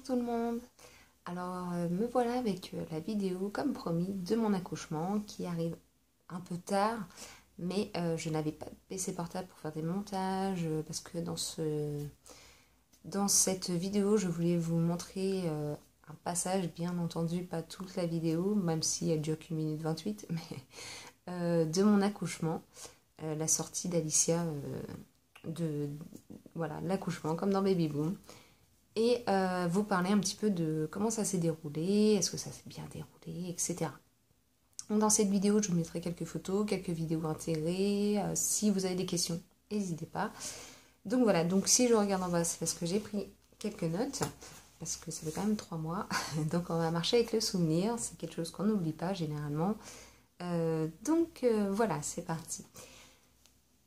tout le monde. Alors me voilà avec la vidéo comme promis de mon accouchement qui arrive un peu tard, mais je n'avais pas de PC portable pour faire des montages parce que dans cette vidéo je voulais vous montrer un passage, bien entendu pas toute la vidéo même si elle dure qu'une minute 28, mais de mon accouchement, la sortie d'Alicia, voilà, l'accouchement comme dans Baby Boom. Et vous parler un petit peu de comment ça s'est déroulé, est-ce que ça s'est bien déroulé, etc. Donc dans cette vidéo, je vous mettrai quelques photos, quelques vidéos intégrées. Si vous avez des questions, n'hésitez pas. Donc voilà, donc si je regarde en bas, c'est parce que j'ai pris quelques notes, parce que ça fait quand même 3 mois. Donc on va marcher avec le souvenir, c'est quelque chose qu'on n'oublie pas généralement. Voilà, c'est parti.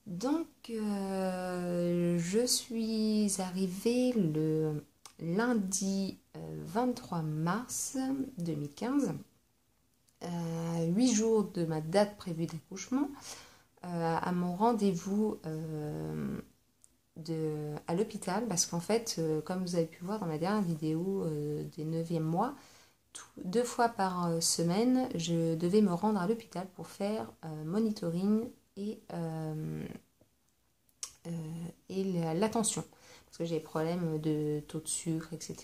Donc je suis arrivée le lundi 23 mars 2015, 8 jours de ma date prévue d'accouchement, à mon rendez-vous à l'hôpital, parce qu'en fait, comme vous avez pu voir dans ma dernière vidéo des 9e mois, 2 fois par semaine, je devais me rendre à l'hôpital pour faire monitoring et l'attention. Parce que j'ai des problèmes de taux de sucre, etc.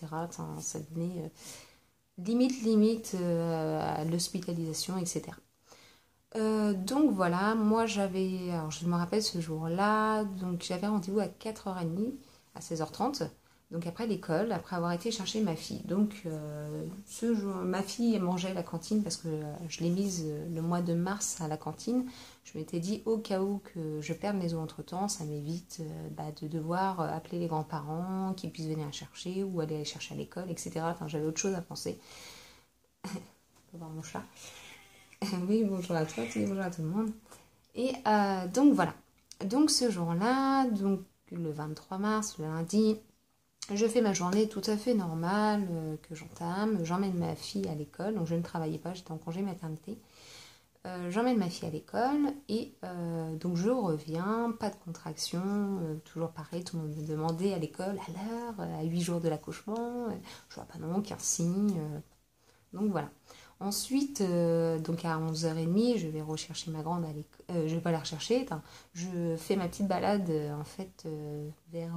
Ça devenait limite à l'hospitalisation, etc. Donc voilà, moi j'avais, alors je me rappelle ce jour-là, donc j'avais rendez-vous à 4h30, à 16h30, donc après l'école, après avoir été chercher ma fille. Donc ce jour, ma fille mangeait à la cantine parce que je l'ai mise le mois de mars à la cantine. Je m'étais dit au cas où que je perde mes os entre-temps, ça m'évite de devoir appeler les grands-parents qui puissent venir la chercher ou aller la chercher à l'école, etc. Enfin, j'avais autre chose à penser. On peut voir mon chat. Oui, bonjour à toi, tu dis bonjour à tout le monde. Et donc voilà. Donc ce jour-là, donc le 23 mars, le lundi, je fais ma journée tout à fait normale que j'entame. J'emmène ma fille à l'école, donc je ne travaillais pas, j'étais en congé maternité. J'emmène ma fille à l'école et donc je reviens, pas de contraction, toujours pareil, tout le monde me demandait à l'école à l'heure, à 8 jours de l'accouchement, je vois pas non, qu'un signe, donc voilà. Ensuite, donc à 11h30, je vais rechercher ma grande à l'école, je vais pas la rechercher, je fais ma petite balade en fait vers,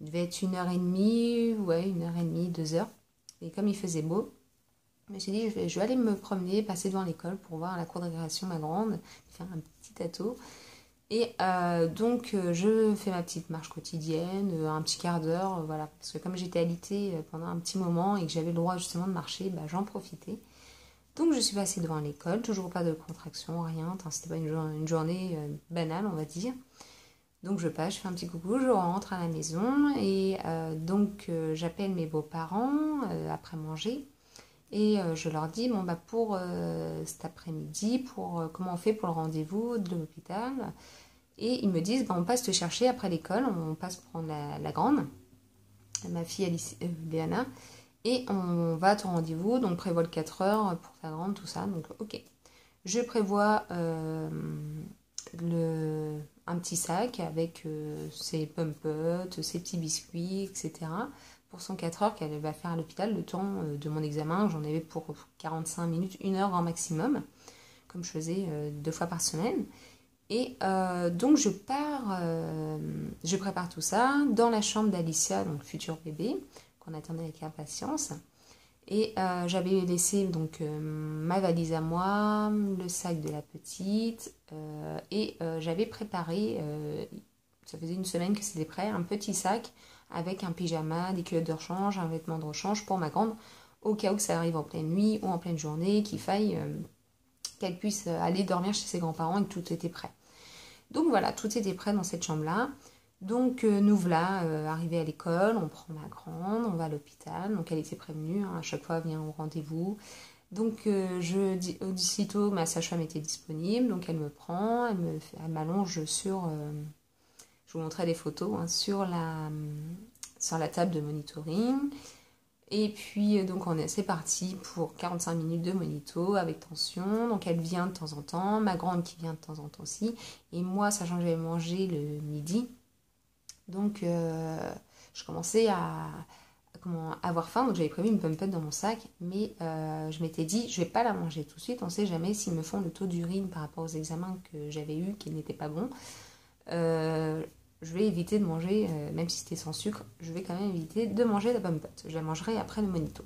il devait être 1h30, ouais, 1h30, 2h, et comme il faisait beau, je me suis dit, je vais aller me promener, passer devant l'école pour voir la cour de récréation, ma grande, faire un petit tâteau. Et je fais ma petite marche quotidienne, un petit quart d'heure, voilà. Parce que comme j'étais alitée pendant un petit moment et que j'avais le droit justement de marcher, j'en profitais. Donc je suis passée devant l'école, toujours pas de contraction, rien. C'était pas une journée banale, on va dire. Donc je passe, je fais un petit coucou, je rentre à la maison et j'appelle mes beaux-parents après manger. Et je leur dis, bon, pour cet après-midi, comment on fait pour le rendez-vous de l'hôpital. Et ils me disent, on passe te chercher après l'école, on passe prendre la grande, ma fille Alice, Léana, et on va à ton rendez-vous, donc prévois le 4 heures pour ta grande, tout ça. Donc ok. Je prévois un petit sac avec ses pumpotes, ses petits biscuits, etc. pour son 4 heures qu'elle va faire à l'hôpital, le temps de mon examen. J'en avais pour 45 minutes, 1 heure grand maximum, comme je faisais 2 fois par semaine. Et donc je pars, je prépare tout ça dans la chambre d'Alicia, donc futur bébé, qu'on attendait avec impatience. Et j'avais laissé donc ma valise à moi, le sac de la petite, et j'avais préparé, ça faisait une semaine que c'était prêt, un petit sac avec un pyjama, des culottes de rechange, un vêtement de rechange pour ma grande, au cas où ça arrive en pleine nuit ou en pleine journée, qu'il faille qu'elle puisse aller dormir chez ses grands-parents et que tout était prêt. Donc voilà, tout était prêt dans cette chambre-là. Donc nous voilà arrivés à l'école, on prend ma grande, on va à l'hôpital. Donc elle était prévenue, à chaque fois elle vient au rendez-vous. Donc aussitôt ma sage-femme était disponible, donc elle me prend, elle m'allonge sur, je vous montrerai des photos, sur la table de monitoring. Et puis donc c'est parti pour 45 minutes de monito avec tension. Donc elle vient de temps en temps, ma grande qui vient de temps en temps aussi. Et moi, sachant que j'avais mangé le midi, donc je commençais à comment, avoir faim, donc j'avais prévu une pomme dans mon sac, mais je m'étais dit, je vais pas la manger tout de suite, on sait jamais s'ils me font le taux d'urine par rapport aux examens que j'avais eus, qui n'étaient pas bons. Je vais éviter de manger, même si c'était sans sucre, je vais quand même éviter de manger la pomme. Je la mangerai après le monito.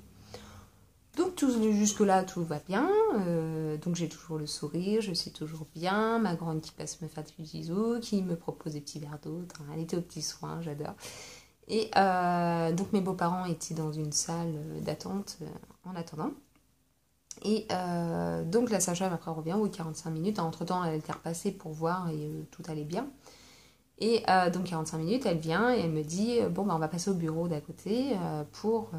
Donc jusque-là, tout va bien. Donc j'ai toujours le sourire, je suis toujours bien. Ma grande qui passe me faire des bisous, qui me propose des petits verres d'eau. Elle était aux petits soins, j'adore. Et donc mes beaux-parents étaient dans une salle d'attente en attendant. Et donc la sage-femme après revient au bout de 45 minutes. Entre-temps, elle était repassée pour voir et tout allait bien. Et donc 45 minutes, elle vient et elle me dit bon, bah, on va passer au bureau d'à côté pour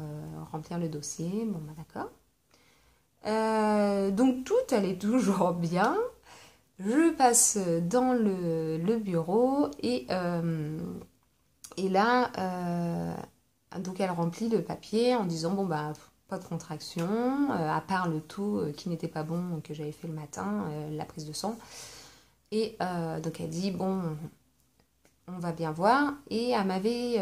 remplir le dossier. Bon, bah d'accord. Donc tout allait toujours bien. Je passe dans le bureau et là, donc elle remplit le papier en disant bon, bah pas de contraction, à part le taux qui n'était pas bon que j'avais fait le matin, la prise de sang. Et donc elle dit bon, on va bien voir. Et elle m'avait,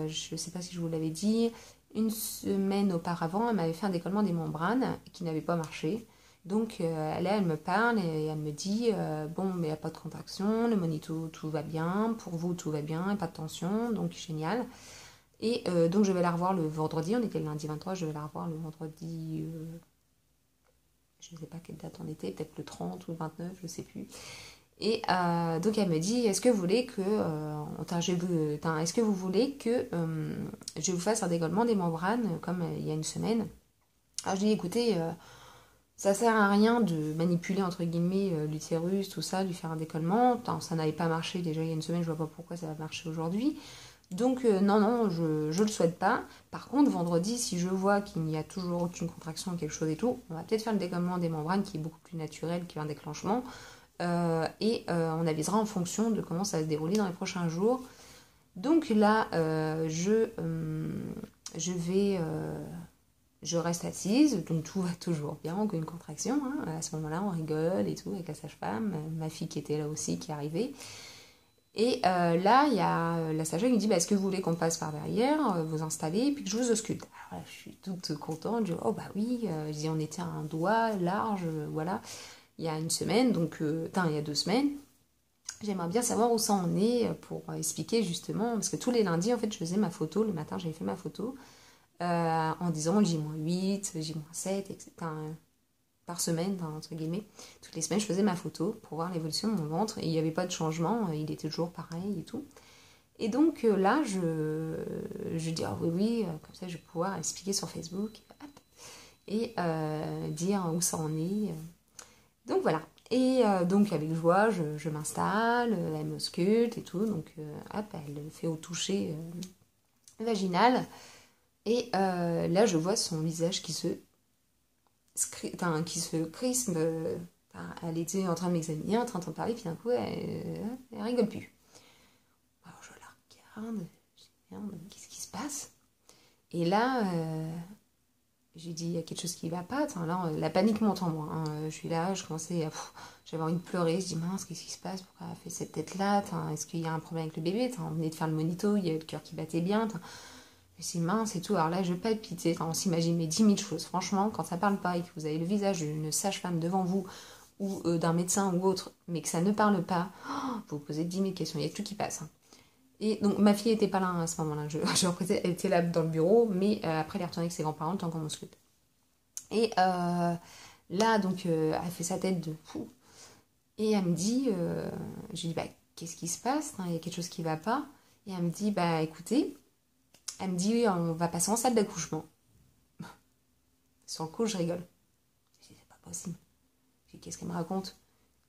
je ne sais pas si je vous l'avais dit, une semaine auparavant, elle m'avait fait un décollement des membranes qui n'avait pas marché. Donc là, elle me parle et elle me dit bon, mais il n'y a pas de contraction, le monito, tout va bien, pour vous, tout va bien, il n'y a pas de tension, donc génial. Et donc je vais la revoir le vendredi, on était le lundi 23, je vais la revoir le vendredi, je ne sais pas quelle date on était, peut-être le 30 ou le 29, je ne sais plus. Et donc elle me dit, est-ce que vous voulez que est-ce que vous voulez que je vous fasse un décollement des membranes comme il y a une semaine. Alors je dis écoutez, ça sert à rien de manipuler entre guillemets l'utérus, tout ça, lui faire un décollement. Ça n'avait pas marché déjà il y a une semaine, je vois pas pourquoi ça va marcher aujourd'hui. Donc non, je le souhaite pas. Par contre, vendredi, si je vois qu'il n'y a toujours aucune contraction ou quelque chose et tout, on va peut-être faire le décollement des membranes qui est beaucoup plus naturel qu'un déclenchement. On avisera en fonction de comment ça va se dérouler dans les prochains jours. Donc là, je reste assise, donc tout va toujours bien, aucune contraction. Hein. À ce moment-là, on rigole et tout avec la sage-femme, ma fille qui était là aussi, qui est arrivée. Et là, il y a la sage-femme qui me dit est-ce que vous voulez qu'on passe par derrière, vous installer, puis que je vous ausculte. Alors là, je suis toute contente, je dis oh bah oui, je dis on était à un doigt large, voilà. Il y a une semaine, donc il y a 2 semaines. J'aimerais bien savoir où ça en est pour expliquer justement, parce que tous les lundis, en fait, je faisais ma photo, le matin, j'avais fait ma photo, en disant J-8, J-7, etc. Par semaine, entre guillemets. Toutes les semaines, je faisais ma photo pour voir l'évolution de mon ventre, et il n'y avait pas de changement, il était toujours pareil et tout. Et donc là, je dis ah oui, comme ça, je vais pouvoir expliquer sur Facebook, hop, et dire où ça en est. Donc voilà, et donc avec joie, je m'installe, elle m'ausculte et tout, donc hop, elle fait au toucher vaginal, et là je vois son visage qui se crispe, elle était en train de m'examiner, en train de parler, puis d'un coup elle rigole plus. Alors je la regarde, je dis merde, qu'est-ce qui se passe? Et là... j'ai dit, il y a quelque chose qui va pas. Là, la panique monte en moi. Hein. Je suis là, je commençais j'avais envie de pleurer. Je dis, mince, qu'est-ce qui se passe? Pourquoi elle a fait cette tête-là? Est-ce qu'il y a un problème avec le bébé? On venait de faire le monito, il y avait le cœur qui battait bien. Je me suis dit, mince et tout. Alors là, je palpitais. On s'imagine mais 10 000 choses. Franchement, quand ça parle pas et que vous avez le visage d'une sage-femme devant vous, ou d'un médecin ou autre, mais que ça ne parle pas, vous vous posez 10 000 questions. Il y a tout qui passe. Hein. Et donc, ma fille n'était pas là à ce moment-là. Elle était là dans le bureau, mais après, elle est retournée avec ses grands-parents le temps qu'on m'ausculte. Et là, donc, elle fait sa tête de fou. Et elle me dit, je lui dis, bah, qu'est-ce qui se passe? Il y a quelque chose qui ne va pas. Et elle me dit, bah, écoutez, elle me dit, on va passer en salle d'accouchement. Sur le coup, je rigole. Je dis, c'est pas possible. Je dis, qu'est-ce qu'elle me raconte?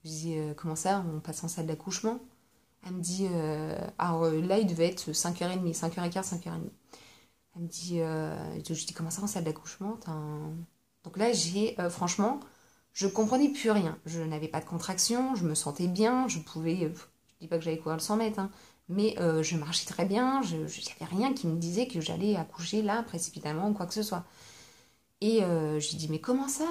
Je dis, comment ça, on passe en salle d'accouchement? Elle me dit, alors là, il devait être 5h30, 5h15, 5h30. Elle me dit, je dis, comment ça en salle d'accouchement? Donc là, franchement, je comprenais plus rien. Je n'avais pas de contraction, je me sentais bien, je pouvais, je dis pas que j'allais courir le 100 mètres, hein, mais je marchais très bien, il n'y avait rien qui me disait que j'allais accoucher là, précipitamment, ou quoi que ce soit. Et je lui dis, mais comment ça?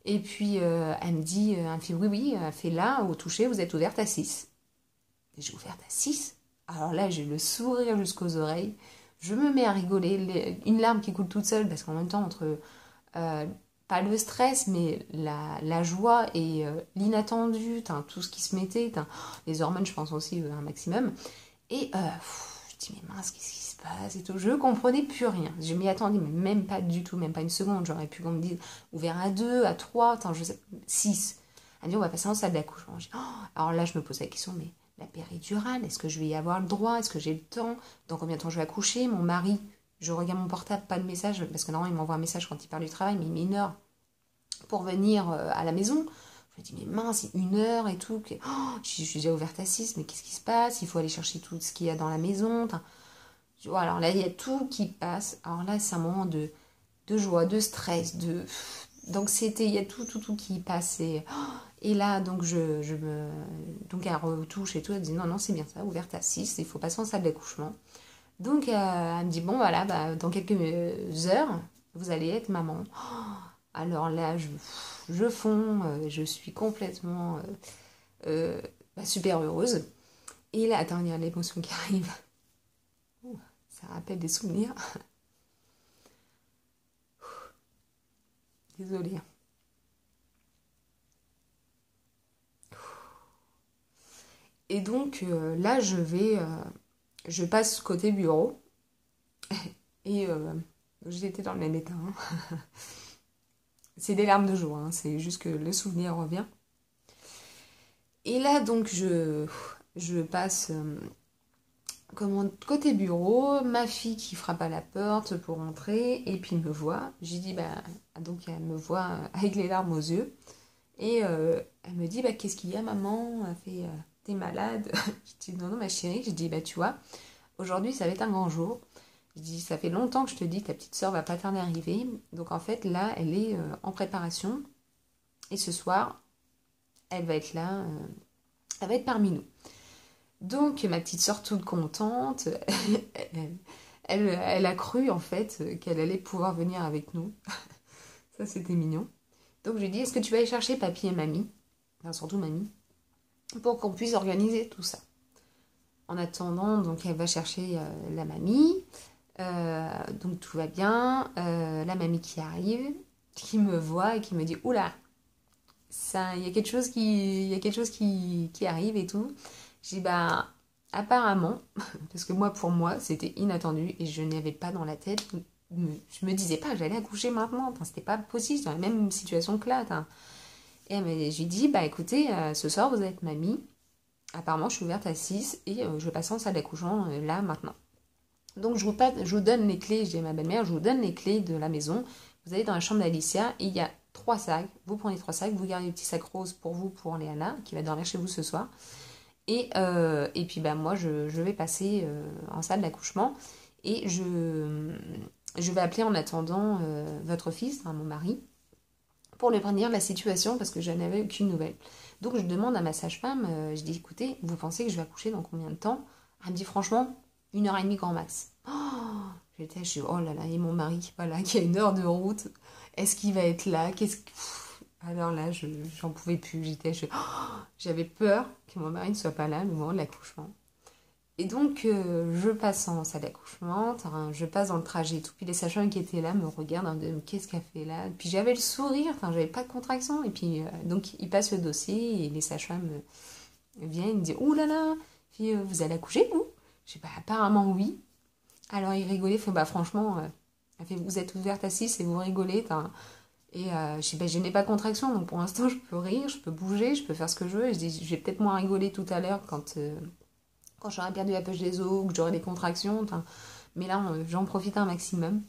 Et puis, elle me dit, oui, elle fait là, au toucher, vous êtes ouverte à 6. Et j'ai ouverte à 6. Alors là, j'ai le sourire jusqu'aux oreilles. Je me mets à rigoler, une larme qui coule toute seule, parce qu'en même temps, entre pas le stress, mais la joie et l'inattendu, tout ce qui se mettait, les hormones, je pense aussi un maximum. Et je dis, mais mince, qu'est-ce qui se passe et tout. Je comprenais plus rien. Je m'y attendais, mais même pas du tout, même pas une seconde. J'aurais pu qu'on me dise ouvert à 2, à 3, je sais, 6. Elle me dit, on va passer en salle d'accouchement. Alors là, je me pose la question, mais la péridurale, est-ce que je vais y avoir le droit? Est-ce que j'ai le temps? Dans combien de temps je vais accoucher? Mon mari, je regarde mon portable, pas de message, parce que normalement, il m'envoie un message quand il part du travail, mais il met 1 heure pour venir à la maison. Je me dis, mais mince, 1 heure et tout. Je suis déjà ouverte à 6, mais qu'est-ce qui se passe? Il faut aller chercher tout ce qu'il y a dans la maison. Alors là, il y a tout qui passe. Alors là, c'est un moment de joie, de stress, donc il y a tout qui passe. Et là, donc donc elle retouche et tout. Elle dit, non, c'est bien ça, ouverte à 6, il faut passer en salle d'accouchement. Donc elle me dit, bon, voilà, dans quelques heures, vous allez être maman. Alors là, je fonds, je suis complètement super heureuse. Et là, attends, il y a l'émotion qui arrive. Ça rappelle des souvenirs. Désolée. Et donc là, je passe côté bureau. Et j'étais dans le même état. C'est des larmes de joie, c'est juste que le souvenir revient. Et là, donc, je passe côté bureau, ma fille qui frappe à la porte pour rentrer, et puis me voit. J'ai dit, donc elle me voit avec les larmes aux yeux. Et elle me dit, qu'est-ce qu'il y a, maman? Elle fait, t'es malade? Je dis, non, ma chérie. Je dis, tu vois, aujourd'hui, ça va être un grand jour. Je dis, ça fait longtemps que je te dis que ta petite soeur va pas tarder à arriver. Donc en fait, là, elle est en préparation. Et ce soir, elle va être là, elle va être parmi nous. Donc ma petite soeur toute contente, elle a cru en fait qu'elle allait pouvoir venir avec nous. Ça, c'était mignon. Donc je lui ai dit, est-ce que tu vas aller chercher papy et mamie, enfin surtout mamie, pour qu'on puisse organiser tout ça. En attendant, donc elle va chercher la mamie. Donc tout va bien, la mamie qui arrive, qui me voit et qui me dit, oula, il y a quelque chose qui arrive et tout. Je dis, apparemment, parce que pour moi c'était inattendu et je n'avais pas dans la tête, je me disais pas que j'allais accoucher maintenant, c'était pas possible, dans la même situation que là. Et je lui dis, écoutez, ce soir vous êtes mamie, apparemment je suis ouverte à 6 et je passe en salle d'accouchement là maintenant. Donc je vous donne les clés, je dis à ma belle-mère, je vous donne les clés de la maison. Vous allez dans la chambre d'Alicia et il y a 3 sacs. Vous prenez 3 sacs, vous gardez le petit sac rose pour vous, pour Léana, qui va dormir chez vous ce soir. Et puis moi je vais passer en salle d'accouchement et je vais appeler en attendant votre fils, mon mari, pour lui prévenir la situation parce que je n'avais aucune nouvelle. Donc je demande à ma sage-femme, je dis, écoutez, vous pensez que je vais accoucher dans combien de temps? Elle me dit, franchement, 1 heure et demie grand max. Je suis, oh là là, et mon mari qui est pas là, qui a 1 heure de route, est-ce qu'il va être là? Alors là, j'en pouvais plus, j'avais peur que mon mari ne soit pas là au moment de l'accouchement. Et donc, je passe en salle d'accouchement, je passe dans le trajet et tout, puis les sages-femmes qui étaient là me regardent, qu'est-ce qu'elle fait là? Puis j'avais le sourire, j'avais pas de contraction, et puis donc ils passent le dossier, et les sages-femmes viennent, me disent, ouh là là, fille, vous allez accoucher, vous? Je dis, apparemment oui. Alors ils rigolaient, franchement, elle fait, vous êtes ouverte à 6 et vous rigolez, Et je dis, je n'ai pas de contraction, donc pour l'instant je peux rire, je peux bouger, je peux faire ce que je veux. Et je dis, je vais peut-être moins rigoler tout à l'heure quand j'aurai perdu la poche des os, que j'aurai des contractions. Mais là, j'en profite un maximum.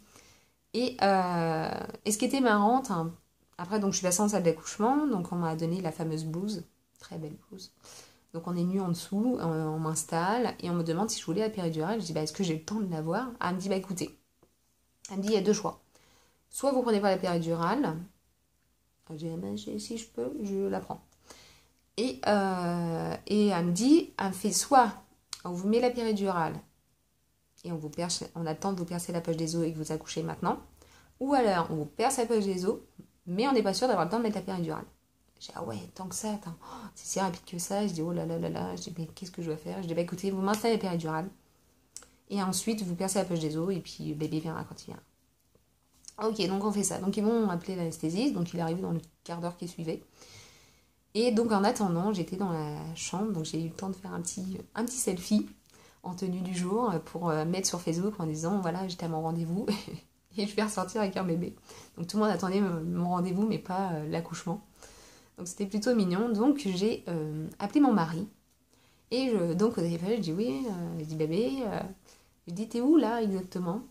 Et ce qui était marrant, après, donc je suis passée en salle d'accouchement, donc on m'a donné la fameuse blouse, très belle blouse. Donc on est nu en dessous, on m'installe, et on me demande si je voulais la péridurale. Je dis, est-ce que j'ai le temps de l'avoir? Elle me dit, écoutez, il y a 2 choix. Soit vous prenez pas la péridurale, je dis, si je peux, je la prends. Et elle me dit, elle me fait soit on vous met la péridurale et on attend de vous percer la poche des os et que vous accouchez maintenant, ou alors on vous perce la poche des os, mais on n'est pas sûr d'avoir le temps de mettre la péridurale. Je dis, ah ouais, tant que ça, c'est si rapide que ça. Je dis, oh là là là là, je dis, mais qu'est-ce que je dois faire? Je dis, écoutez, vous m'installez la péridurale Et ensuite, vous percez la poche des os et puis le bébé viendra quand il vient. Ok, donc on fait ça. Donc ils vont appeler l'anesthésiste, donc il est arrivé dans le quart d'heure qui suivait. Et donc en attendant, j'étais dans la chambre, donc j'ai eu le temps de faire un petit selfie en tenue du jour pour mettre sur Facebook en disant voilà, j'étais à mon rendez-vous et je vais ressortir avec un bébé. Donc tout le monde attendait mon rendez-vous, mais pas l'accouchement. Donc c'était plutôt mignon. Donc j'ai appelé mon mari. Et donc au téléphone, je dis oui, je dis bébé, je dis t'es où là exactement?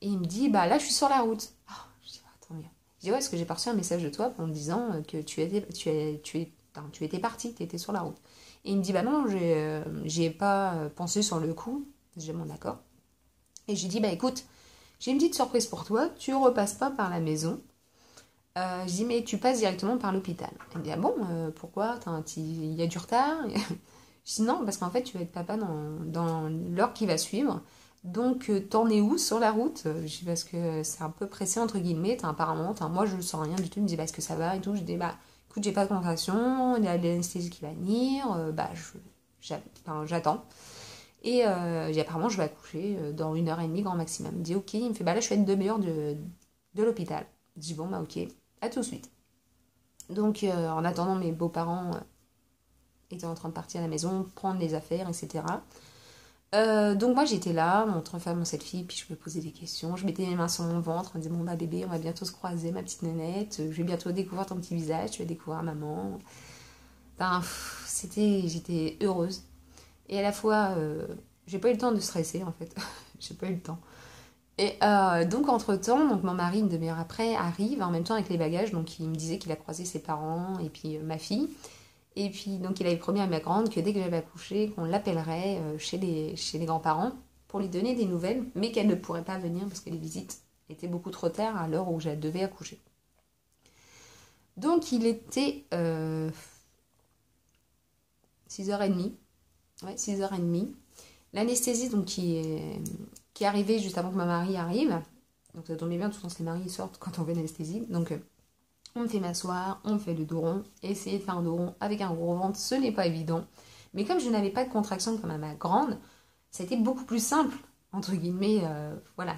Et il me dit bah là je suis sur la route. Oh, je dis attends bien. Je dis ouais, parce que j'ai reçu un message de toi en me disant que tu étais partie, tu étais sur la route. Et il me dit bah non, j'y ai pas pensé sur le coup. J'ai dit bon d'accord. Et j'ai dit bah écoute, j'ai une petite surprise pour toi, tu repasses pas par la maison. Je dis mais tu passes directement par l'hôpital. Il me dit ah bon, pourquoi? Il y a du retard? Je dis non, parce qu'en fait, tu vas être papa dans l'heure qui va suivre. Donc, t'en es où sur la route? Je dis parce que c'est un peu pressé, entre guillemets. Apparemment, moi, je ne sens rien du tout. Il me dit, bah, est-ce que ça va et tout? Je dis, bah, écoute, j'ai pas de contraction, il y a l'anesthésie qui va venir. J'attends. Et apparemment, je vais accoucher dans 1h30, grand maximum. Il me dit, ok. Il me fait, bah là, je suis à une demi-heure de l'hôpital. Je dis, bon, bah, ok, à tout de suite. Donc, en attendant, mes beaux-parents était en train de partir à la maison, prendre les affaires, etc. Donc moi j'étais là, en train de faire mon selfie, puis je me posais des questions, je mettais mes mains sur mon ventre, on me disait bon bah bébé, on va bientôt se croiser, ma petite nénette, je vais bientôt découvrir ton petit visage, tu vas découvrir maman. Enfin, j'étais heureuse. Et à la fois, j'ai pas eu le temps de stresser en fait, j'ai pas eu le temps. Et donc entre-temps, donc mon mari, une demi-heure après, arrive en même temps avec les bagages, donc il me disait qu'il a croisé ses parents et puis ma fille. Et puis, donc, il avait promis à ma grande que dès que j'avais accouché, qu'on l'appellerait chez les grands-parents pour lui donner des nouvelles, mais qu'elle ne pourrait pas venir parce que les visites étaient beaucoup trop tard à l'heure où je devais accoucher. Donc, il était 6h30. Ouais, 6h30. L'anesthésie, donc, qui est arrivée juste avant que mon mari arrive. Donc, ça tombait bien, tout le temps, les maris sortent quand on fait l'anesthésie. Donc, on me fait m'asseoir, on me fait le dos rond. Essayer de faire un dos rond avec un gros ventre, ce n'est pas évident. Mais comme je n'avais pas de contraction comme à ma grande, ça a été beaucoup plus simple, entre guillemets, voilà.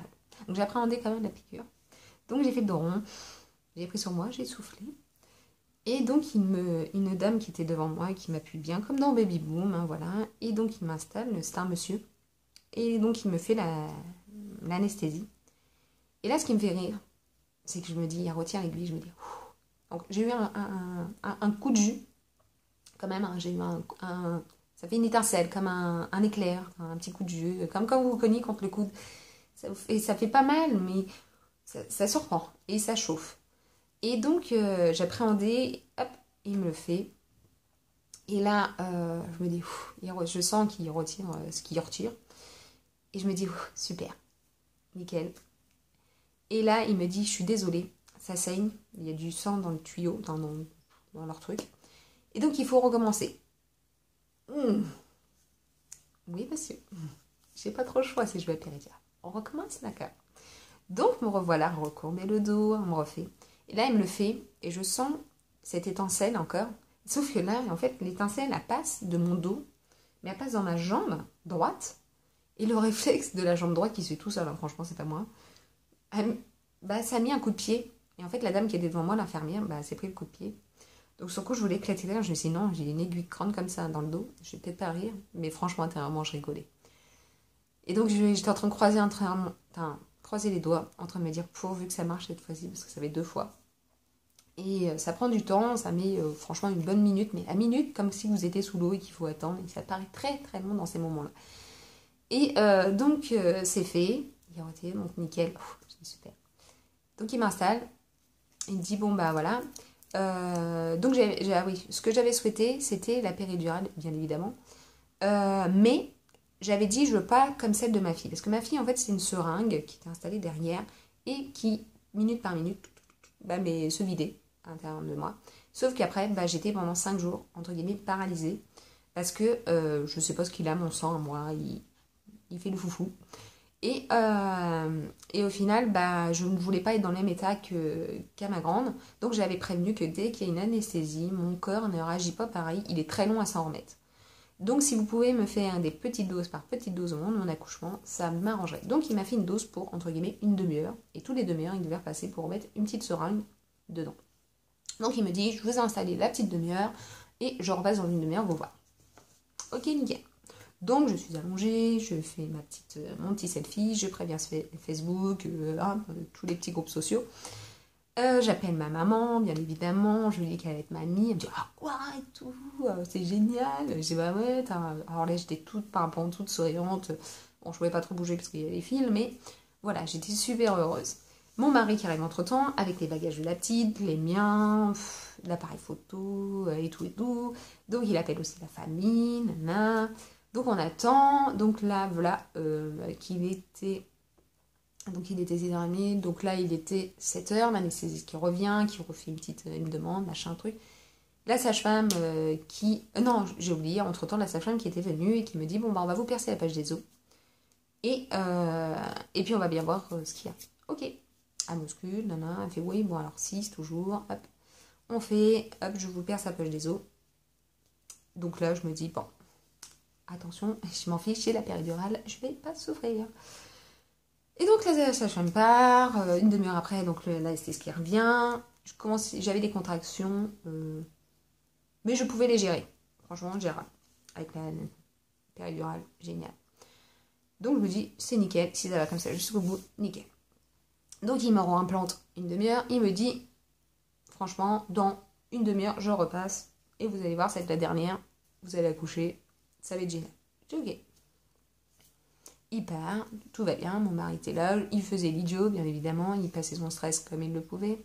Donc j'appréhendais quand même la piqûre. Donc j'ai fait le dos rond, j'ai pris sur moi, j'ai soufflé. Et donc une dame qui était devant moi, qui m'appuie bien, comme dans Baby Boom, hein, voilà. Et donc il m'installe, c'est un monsieur. Et donc il me fait l'anesthésie. Et là, ce qui me fait rire, c'est que je me dis, il retient l'aiguille, je me dis... Donc j'ai eu un coup de jus, quand même, hein, j'ai eu ça fait une étincelle, comme un éclair, un petit coup de jus, comme quand vous vous cognez contre le coude. Et ça fait pas mal, mais ça surprend, et ça chauffe. Et donc j'appréhendais, hop, il me le fait. Et là, je me dis, je sens qu'il retire ce qu'il retire. Et je me dis, super, nickel. Et là, il me dit, je suis désolée. Ça saigne, il y a du sang dans le tuyau, dans leur truc. Et donc, il faut recommencer. Oui, monsieur. J'ai pas trop le choix si je vais à Pérédia. On recommence, d'accord. Donc, me revoilà, recourbé le dos, on me refait. Et là, il me le fait, et je sens cette étincelle encore. Sauf que là, en fait, l'étincelle, elle passe de mon dos, mais elle passe dans ma jambe droite. Et le réflexe de la jambe droite, qui se fait tout seul, hein, franchement, c'est pas moi, ça a mis un coup de pied. Et en fait, la dame qui était devant moi, l'infirmière, s'est pris le coup de pied. Donc, sur le coup, je voulais éclater là. Je me suis dit, non, j'ai une aiguille crâne comme ça dans le dos. Je vais peut-être pas rire, mais franchement, intérieurement, je rigolais. Et donc, j'étais en train de croiser les doigts, en train de me dire, pourvu que ça marche cette fois-ci, parce que ça fait 2 fois. Et ça prend du temps, ça met franchement une bonne minute, mais la minute, comme si vous étiez sous l'eau et qu'il faut attendre. Et ça paraît très, très long dans ces moments-là. Et donc, c'est fait. Il a retiré, donc nickel. C'est super. Donc, il m'installe. Il me dit, bon, bah voilà. Donc, oui, ce que j'avais souhaité, c'était la péridurale, bien évidemment. Mais j'avais dit, je veux pas comme celle de ma fille. Parce que ma fille, en fait, c'est une seringue qui était installée derrière et qui, minute par minute, mais se vidait à l'intérieur de moi. Sauf qu'après, j'étais pendant 5 jours, entre guillemets, paralysée. Parce que je sais pas ce qu'il a, mon sang, moi. Il fait le foufou. Et au final, je ne voulais pas être dans le même état qu'à ma grande. Donc j'avais prévenu que dès qu'il y a une anesthésie, mon corps ne réagit pas pareil. Il est très long à s'en remettre. Donc si vous pouvez me faire des petites doses par petites doses au moment de mon accouchement, ça m'arrangerait. Donc il m'a fait une dose pour, entre guillemets, une demi-heure. Et tous les demi-heures, il devait repasser pour mettre une petite seringue dedans. Donc il me dit, je vous ai installé la petite demi-heure et je repasse dans une demi-heure, vous voir. Ok, nickel. Donc je suis allongée, je fais mon petit selfie, je préviens Facebook, tous les petits groupes sociaux. J'appelle ma maman, bien évidemment, je lui dis qu'elle va être mamie, elle me dit « Ah quoi et tout, c'est génial !» Je dis « Bah ouais, alors là j'étais toute pimpante, toute souriante, bon je pouvais pas trop bouger parce qu'il y avait les fils, mais voilà, j'étais super heureuse. Mon mari qui arrive entre-temps, avec les bagages de la petite, les miens, l'appareil photo et tout, donc il appelle aussi la famille, nana, donc on attend, donc là voilà, qu'il était... Donc il était 6h30, donc là il était 7h, l'anesthésiste qui revient, qui refait une demande, machin, truc. La sage-femme non, j'ai oublié, entre-temps, la sage-femme qui était venue et qui me dit, bon, bah on va vous percer la page des os. Et puis on va bien voir ce qu'il y a. Ok, elle m'auscule, nana, elle fait, oui, bon alors 6 toujours, hop. On fait, hop, je vous perce la page des os. Donc là je me dis, bon, attention, je m'en fiche, j'ai la péridurale, je vais pas souffrir. Et donc la sage-femme part, une demi-heure après, donc l'anesthésiste qui revient. J'avais des contractions, mais je pouvais les gérer. Franchement, gérable. Avec la péridurale, génial. Donc je me dis, c'est nickel, si ça va comme ça jusqu'au bout, nickel. Donc il me implante une demi-heure, il me dit, franchement, dans une demi-heure, je repasse, et vous allez voir, ça va être la dernière, vous allez accoucher, ça va être génial. Je dis ok. Il part, tout va bien, mon mari était là, il faisait l'idiot, bien évidemment, il passait son stress comme il le pouvait.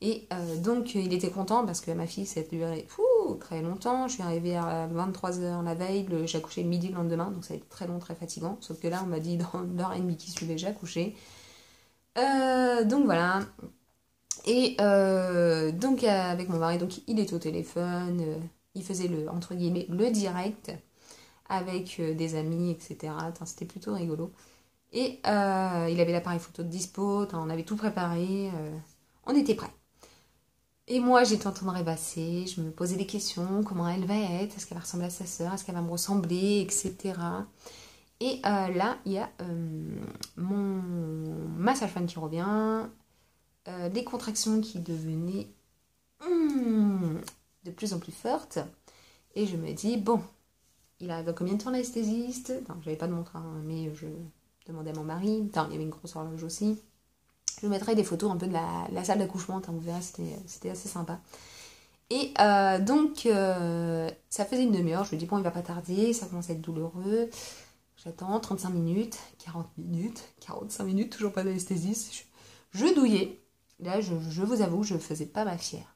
Et donc, il était content parce que ma fille, ça a duré très longtemps. Je suis arrivée à 23h la veille, j'ai accouché le midi le lendemain, donc ça a été très long, très fatigant. Sauf que là, on m'a dit dans l'heure et demie qui suivait, j'ai accouché. Donc voilà. Et donc, avec mon mari, donc, il est au téléphone, il faisait entre guillemets, le direct avec des amis, etc. C'était plutôt rigolo. Et il avait l'appareil photo de dispo, on avait tout préparé, on était prêts. Et moi, j'étais en train de rêvasser, je me posais des questions, comment elle va être, est-ce qu'elle va ressembler à sa sœur, est-ce qu'elle va me ressembler, etc. Et là, il y a ma sage-femme qui revient, des contractions qui devenaient de plus en plus fortes, et je me dis, bon, il arrive à combien de temps l'anesthésiste? J'avais pas de montre, mais je demandais à mon mari. Il y avait une grosse horloge aussi. Je vous mettrai des photos un peu de la salle d'accouchement, vous verrez, c'était assez sympa. Et donc, ça faisait une demi-heure. Je me dis, bon, il va pas tarder, ça commence à être douloureux. J'attends 35 minutes, 40 minutes, 45 minutes, toujours pas d'anesthésiste. Je douillais. Là, je vous avoue, je ne faisais pas ma fière.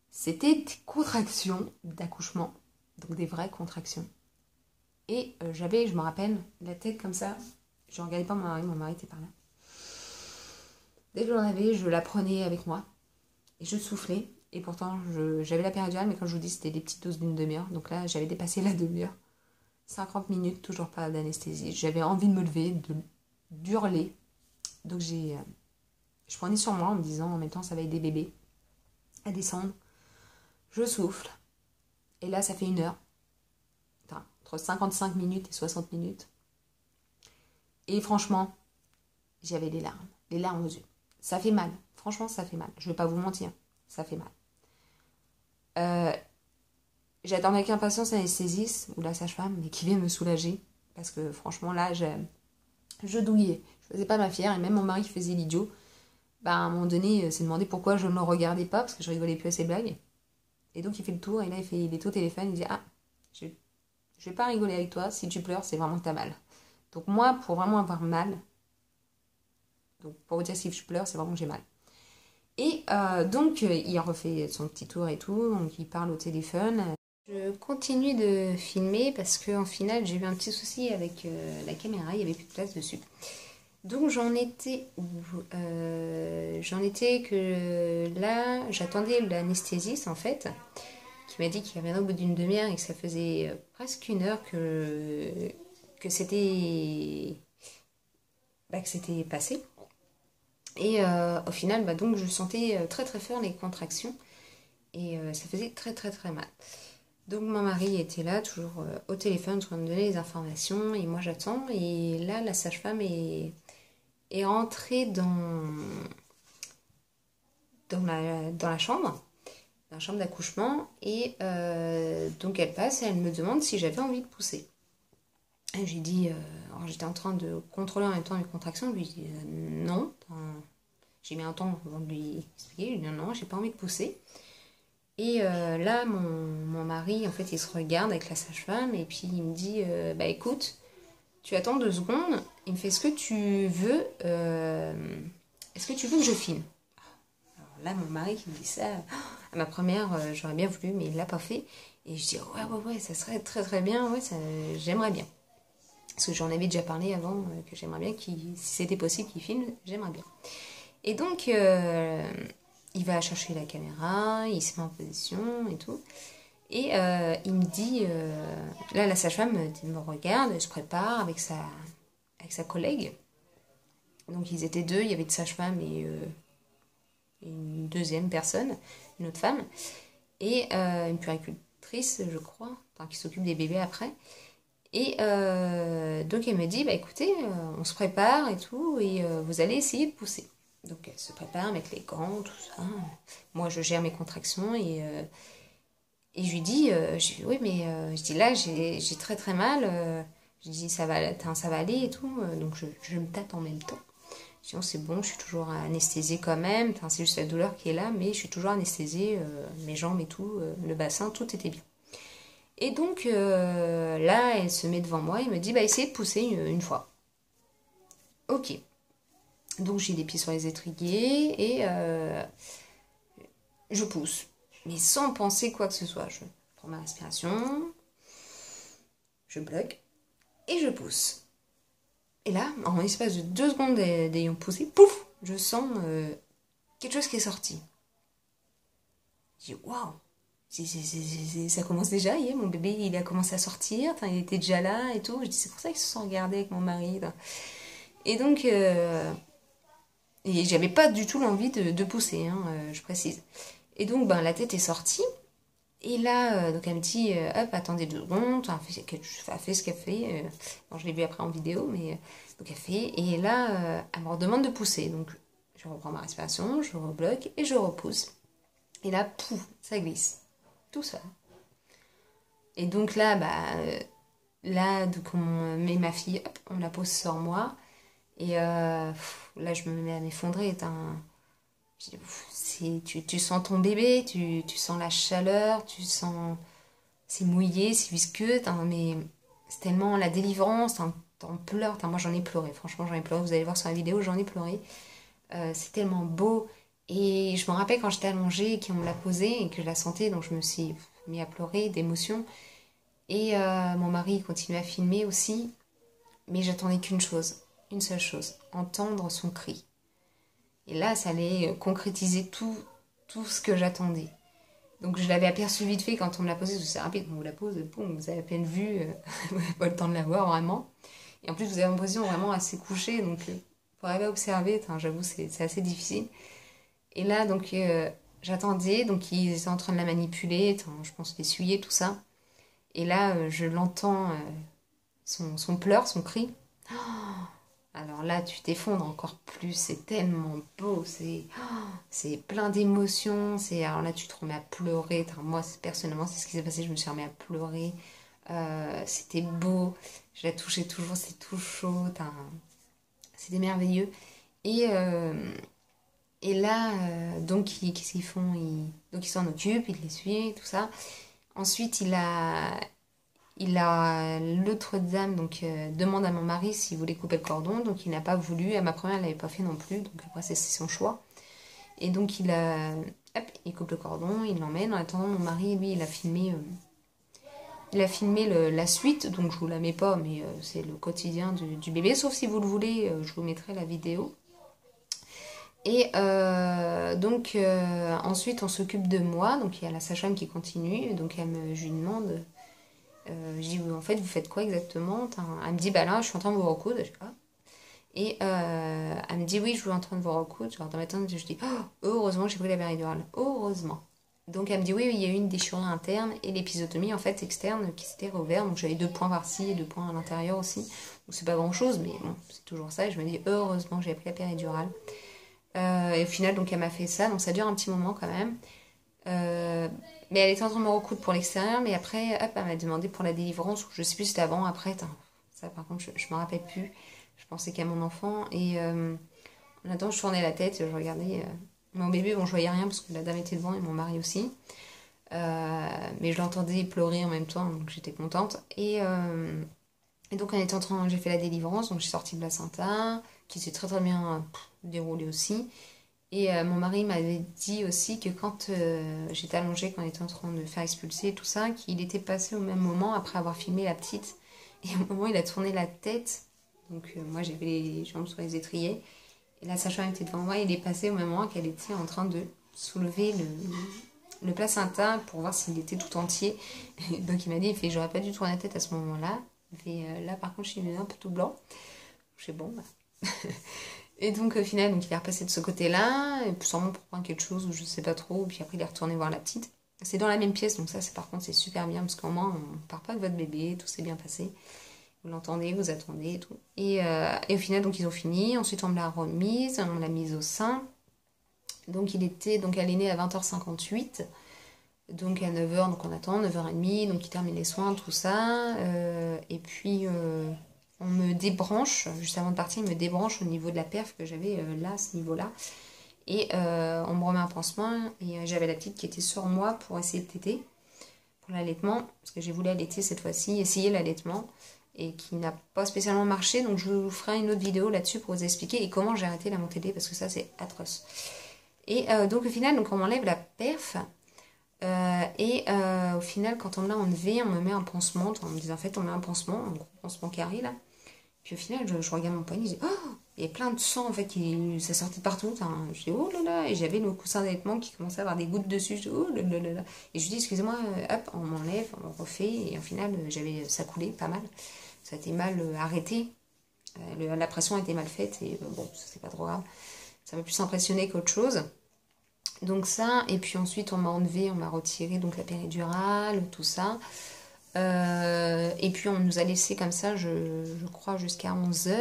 C'était des contractions d'accouchement. Donc des vraies contractions. Et je me rappelle, la tête comme ça, je ne regardais pas mon mari était par là. Dès que j'en avais, je la prenais avec moi, et je soufflais, et pourtant j'avais la péridurale, mais comme je vous dis, c'était des petites doses d'une demi-heure, donc là j'avais dépassé la demi-heure. 50 minutes, toujours pas d'anesthésie. J'avais envie de me lever, d'hurler, donc je prenais sur moi en me disant, en même temps ça va aider bébé à descendre. Je souffle, et là ça fait 1 heure. Entre 55 minutes et 60 minutes. Et franchement, j'avais des larmes aux yeux. Ça fait mal, franchement ça fait mal. Je ne vais pas vous mentir, ça fait mal. J'attendais avec impatience l'anesthésiste ou la sage-femme, mais qui vient me soulager. Parce que franchement là, je douillais. Je faisais pas ma fière, et même mon mari qui faisait l'idiot, à un moment donné, s'est demandé pourquoi je ne le regardais pas, parce que je rigolais plus à ses blagues. Et donc il fait le tour, et là il est au téléphone, il dit, ah, je vais pas rigoler avec toi, si tu pleures, c'est vraiment que t'as mal. Donc moi, pour vraiment avoir mal, donc pour vous dire si je pleure, c'est vraiment que j'ai mal. Et donc, il refait son petit tour et tout, donc il parle au téléphone. Je continue de filmer parce qu'en final, j'ai eu un petit souci avec la caméra, il n'y avait plus de place dessus. Donc j'en étais que là, j'attendais l'anesthésiste en fait, qui m'a dit qu'il reviendrait au bout d'une demi-heure et que ça faisait presque 1 heure que c'était passé. Et au final, donc je sentais très très fort les contractions et ça faisait très très très mal. Donc mon mari était là, toujours au téléphone, en train de me donner les informations, et moi j'attends. Et là, la sage-femme est rentrée dans la chambre d'accouchement, et donc elle passe et elle me demande si j'avais envie de pousser. Et j'ai dit, alors j'étais en train de contrôler en même temps mes contractions, je lui ai dit non. J'ai mis un temps avant de lui expliquer, je lui ai dit non, j'ai pas envie de pousser. Et là, mon mari, en fait, il se regarde avec la sage-femme et puis il me dit, bah écoute, tu attends 2 secondes, il me fait, est-ce que tu veux que je filme? Alors là, mon mari qui me dit ça, à ma première, j'aurais bien voulu, mais il l'a pas fait. Et je dis, ouais, ça serait très très bien, ouais, j'aimerais bien. Parce que j'en avais déjà parlé avant, que j'aimerais bien, si c'était possible qu'il filme, j'aimerais bien. Et donc, il va chercher la caméra, il se met en position et tout. Et il me dit, là la sage-femme me regarde, elle se prépare avec sa collègue. Donc ils étaient 2, il y avait une sage-femme et une deuxième personne, une autre femme. Et une puéricultrice, je crois, enfin, qui s'occupe des bébés après. Et donc elle me dit, bah écoutez, on se prépare et tout, et vous allez essayer de pousser. Donc elle se prépare avec les gants, tout ça. Moi je gère mes contractions et je lui dis, oui mais je dis là j'ai très très mal. Je dis ça va aller et tout. Donc je me tâte en même temps. Sinon c'est bon, je suis toujours anesthésiée quand même. C'est juste la douleur qui est là, mais je suis toujours anesthésiée, mes jambes et tout, le bassin, tout était bien. Et donc là, elle se met devant moi et me dit, bah essayez de pousser une fois. Ok. Donc j'ai les pieds sur les étriers et je pousse. Mais sans penser quoi que ce soit. Je prends ma respiration, je bloque et je pousse. Et là, en l'espace de 2 secondes d'ayant poussé, pouf, je sens quelque chose qui est sorti. Je dis, waouh! Ça commence déjà, mon bébé il a commencé à sortir, il était déjà là et tout. Je dis c'est pour ça qu'ils se sont regardés avec mon mari. Et donc, et j'avais pas du tout l'envie de pousser, je précise. Et donc la tête est sortie. Et là, donc elle me dit, hop, attendez 2 secondes, elle fait ce qu'elle fait. Bon, je l'ai vu après en vidéo, mais donc elle fait. Et là, elle me redemande de pousser. Donc je reprends ma respiration, je rebloque et je repousse. Et là, pouf, ça glisse. Tout seul. Et donc là, donc on met ma fille, hop, on la pose sur moi. Et là, je me mets à m'effondrer. Tu sens ton bébé, tu sens la chaleur, tu sens... C'est mouillé, c'est visqueux, mais c'est tellement la délivrance, t'en pleures. Moi, j'en ai pleuré, franchement, j'en ai pleuré. Vous allez voir sur la vidéo, j'en ai pleuré. C'est tellement beau. Et je me rappelle quand j'étais allongée et qu'on me l'a posée et que je la sentais, donc je me suis mis à pleurer d'émotion. Et mon mari continuait à filmer aussi, mais j'attendais qu'une chose, une seule chose, entendre son cri. Et là, ça allait concrétiser tout ce que j'attendais. Donc je l'avais aperçu vite fait quand on me l'a posée, c'est rapide, on vous la pose, boum, vous avez à peine vu, vous n'avez pas le temps de la voir vraiment. Et en plus, vous avez l'impression vraiment assez couchée, donc pour arriver à observer, j'avoue, c'est assez difficile. Et là, donc, j'attendais, donc ils étaient en train de la manipuler, je pense l'essuyer, tout ça. Et là, je l'entends, son pleur, son cri. Oh, alors là, tu t'effondres encore plus, c'est tellement beau, c'est plein d'émotions. Alors là, tu te remets à pleurer. Moi, personnellement, c'est ce qui s'est passé, je me suis remis à pleurer. C'était beau, je la touchais toujours, c'est tout chaud. C'était merveilleux. Et là, donc, qu'est-ce qu'ils font? Donc, ils s'en occupent, ils l'essuient, tout ça. Ensuite, l'autre dame donc demande à mon mari s'il voulait couper le cordon. Donc, il n'a pas voulu. À ma première, elle n'avait pas fait non plus. Donc, après, c'est son choix. Et donc, il coupe le cordon, il l'emmène. En attendant, mon mari, lui, il a filmé la suite. Donc, je vous la mets pas, mais c'est le quotidien du bébé. Sauf si vous le voulez, je vous mettrai la vidéo. Et donc ensuite on s'occupe de moi, donc il y a la sage-femme qui continue, donc je lui demande, je dis en fait vous faites quoi exactement? Elle me dit bah là je suis en train de vous recoudre, je sais pas. Et elle me dit oui je suis en train de vous recoudre, genre dans ma tête je dis oh, heureusement j'ai pris la péridurale, heureusement. Donc elle me dit oui, il y a eu une déchirure interne et l'épisiotomie en fait externe qui s'était réouverte. Donc j'avais 2 points par-ci et 2 points à l'intérieur aussi. Donc c'est pas grand chose, mais bon, c'est toujours ça. Et je me dis heureusement j'ai pris la péridurale. Et au final, donc elle m'a fait ça. Donc ça dure un petit moment quand même. Mais elle était en train de me recoudre pour l'extérieur. Mais après, hop, elle m'a demandé pour la délivrance. Ou je sais plus si c'était avant, après. Ça par contre, je me rappelle plus. Je pensais qu'à mon enfant. Et en attendant, je tournais la tête. Je regardais mon bébé. Bon, je voyais rien parce que la dame était devant et mon mari aussi. Mais je l'entendais pleurer en même temps, donc j'étais contente. Et donc j'ai fait la délivrance, donc j'ai sorti le placenta, qui s'est très très bien déroulé aussi. Et mon mari m'avait dit aussi que quand j'étais allongée, quand on était en train de faire expulser et tout ça, qu'il était passé au même moment après avoir filmé la petite. Et au moment où il a tourné la tête, donc moi j'avais les jambes sur les étriers, et la sage-femme était devant moi, il est passé au même moment qu'elle était en train de soulever le placenta pour voir s'il était tout entier. Donc il m'a dit, il fait, j'aurais pas dû tourner la tête à ce moment-là. Mais là par contre je suis un peu tout blanc. Je sais bon. Bah. Et donc au final donc, il est repassé de ce côté-là, et sûrement pour prendre quelque chose ou je sais pas trop. Puis après il est retourné voir la petite. C'est dans la même pièce, donc ça c'est par contre c'est super bien parce qu'au moins on part pas de votre bébé, tout s'est bien passé. Vous l'entendez, vous attendez et tout. Et au final donc ils ont fini. Ensuite on me l'a remise, on l'a mise au sein. Donc elle est née à 20h58. Donc à 9h, donc on attend, 9h30, donc il termine les soins, tout ça. Et puis on me débranche, juste avant de partir, il me débranche au niveau de la perf que j'avais là, à ce niveau-là. Et on me remet un pansement. Et j'avais la petite qui était sur moi pour essayer de téter, pour l'allaitement. Parce que j'ai voulu allaiter cette fois-ci, essayer l'allaitement. Et qui n'a pas spécialement marché. Donc je vous ferai une autre vidéo là-dessus pour vous expliquer et comment j'ai arrêté la montée de lait, parce que ça c'est atroce. Et donc au final, donc on m'enlève la perf. Au final, quand on me l'a enlevé, on me met un pansement. On me dit en fait, on met un pansement, un gros pansement carré là. Puis au final, je regarde mon poignet, je dis oh, il y a plein de sang en fait, ça sortait de partout. Je dis oh là là, et j'avais le coussin d'allaitement qui commençait à avoir des gouttes dessus. Je dis oh là là là là. Et je dis excusez-moi, hop, on m'enlève, on refait. Et au final, ça coulait pas mal. Ça a été mal arrêté. La pression était mal faite et bon, ça c'est pas trop grave. Ça m'a plus impressionné qu'autre chose. Donc ça, et puis ensuite on m'a enlevé, on m'a retiré donc la péridurale, tout ça. Et puis on nous a laissé comme ça, je crois, jusqu'à 11h.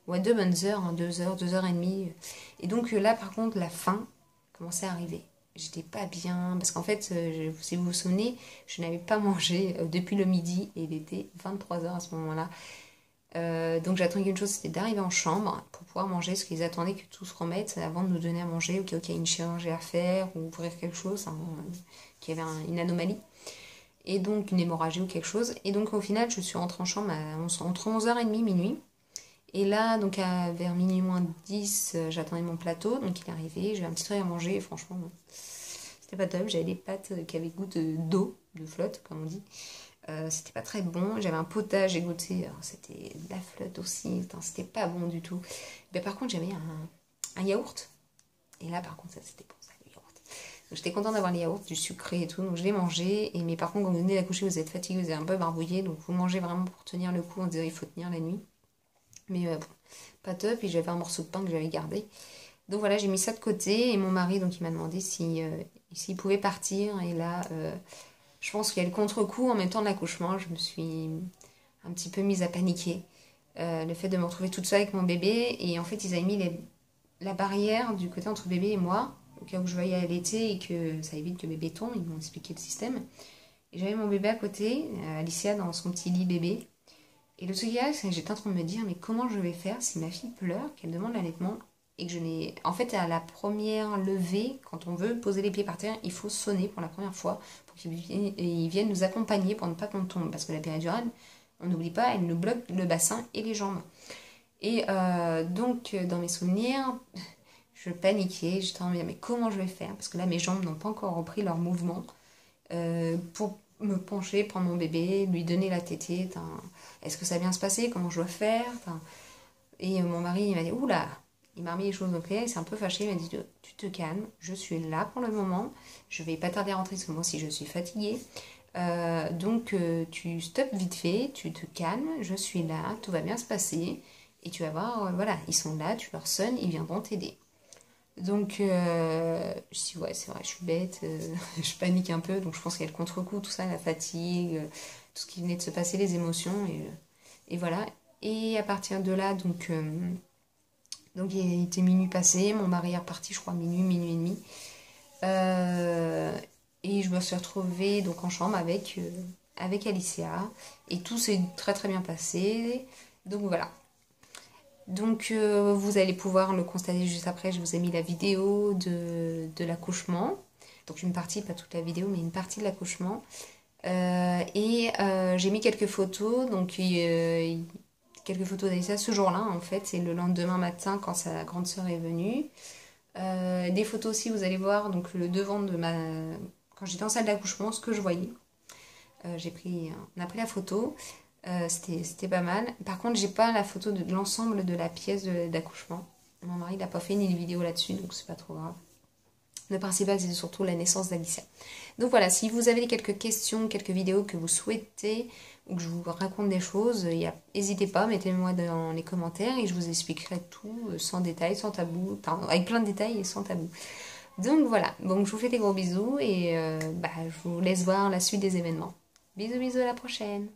Ouais, 2 bonnes heures, hein, 2 heures, 2h30. Et donc là, par contre, la faim commençait à arriver. J'étais pas bien, parce qu'en fait, si vous vous souvenez, je n'avais pas mangé depuis le midi, et il était 23h à ce moment-là. Donc j'attendais qu'une chose, c'était d'arriver en chambre pour pouvoir manger, parce qu'ils attendaient que tout se remette avant de nous donner à manger, au cas où il y a une chirurgie à faire, ou ouvrir quelque chose, hein, qu'il y avait une anomalie, et donc une hémorragie ou quelque chose. Et donc au final, je suis rentrée en chambre entre 11h30 minuit. Et là, donc vers minuit moins 10, j'attendais mon plateau, donc il est arrivé, j'ai un petit truc à manger, et franchement, c'était pas top. J'avais des pâtes qui avaient goût d'eau, de flotte, comme on dit. C'était pas très bon. J'avais un potage égoutté, c'était de la flotte aussi. C'était pas bon du tout. Mais par contre, j'avais un yaourt. Et là, par contre, ça c'était bon, ça, le yaourt. Donc j'étais contente d'avoir le yaourt, du sucré et tout. Donc je l'ai mangé. Mais par contre, quand vous venez d'accoucher, vous êtes fatigué, vous êtes un peu barbouillé. Donc vous mangez vraiment pour tenir le coup en disant il faut tenir la nuit. Mais bon, pas top. Et j'avais un morceau de pain que j'avais gardé. Donc voilà, j'ai mis ça de côté. Et mon mari, donc il m'a demandé s'il pouvait partir. Et là. Je pense qu'il y a le contre-coup en même temps de l'accouchement. Je me suis un petit peu mise à paniquer. Le fait de me retrouver toute seule avec mon bébé. Et en fait, ils avaient mis la barrière du côté entre bébé et moi, au cas où je veuille allaiter et que ça évite que bébé tombe. Ils m'ont expliqué le système. Et j'avais mon bébé à côté, Alicia dans son petit lit bébé. Et le truc c'est que j'étais en train de me dire, mais comment je vais faire si ma fille pleure, qu'elle demande l'allaitement et que je n'ai... En fait, à la première levée, quand on veut poser les pieds par terre, il faut sonner pour la première fois pour qu'ils viennent nous accompagner pour ne pas qu'on tombe. Parce que la péridurale, on n'oublie pas, elle nous bloque le bassin et les jambes. Et donc, dans mes souvenirs, je paniquais. J'étais en train de me dire, mais comment je vais faire? Parce que là, mes jambes n'ont pas encore repris leur mouvement pour me pencher, prendre mon bébé, lui donner la tétée. Est-ce que ça va bien se passer? Comment je dois faire? Et mon mari, il m'a dit, oula! Il m'a remis les choses au clair, il s'est un peu fâché, il m'a dit tu te calmes, je suis là pour le moment, je vais pas tarder à rentrer parce que moi aussi je suis fatiguée. Donc tu stoppes vite fait, tu te calmes, je suis là, tout va bien se passer. Et tu vas voir, voilà, ils sont là, tu leur sonnes, ils viendront t'aider. Donc, je dis, ouais, c'est vrai, je suis bête, je panique un peu, donc je pense qu'il y a le contre-coup, tout ça, la fatigue, tout ce qui venait de se passer, les émotions, et voilà. Et à partir de là, donc il était minuit passé, mon mari est reparti, je crois, minuit, minuit et demi. Et je me suis retrouvée donc en chambre avec Alicia, et tout s'est très très bien passé. Donc voilà. Donc vous allez pouvoir le constater juste après, je vous ai mis la vidéo de l'accouchement. Donc une partie, pas toute la vidéo, mais une partie de l'accouchement. J'ai mis quelques photos, donc quelques photos d'Alicia ce jour-là en fait, c'est le lendemain matin quand sa grande sœur est venue. Des photos aussi, vous allez voir, donc le devant de ma... Quand j'étais en salle d'accouchement, ce que je voyais. On a pris la photo. C'était pas mal. Par contre, j'ai pas la photo de l'ensemble de la pièce d'accouchement. Mon mari n'a pas fait ni de vidéo là-dessus, donc c'est pas trop grave. Le principal, c'est surtout la naissance d'Alicia. Donc voilà, si vous avez quelques questions, quelques vidéos que vous souhaitez, ou que je vous raconte des choses, n'hésitez pas, mettez-moi dans les commentaires et je vous expliquerai tout sans détail, sans tabou, enfin, avec plein de détails et sans tabou. Donc voilà, donc je vous fais des gros bisous et je vous laisse voir la suite des événements. Bisous bisous, à la prochaine.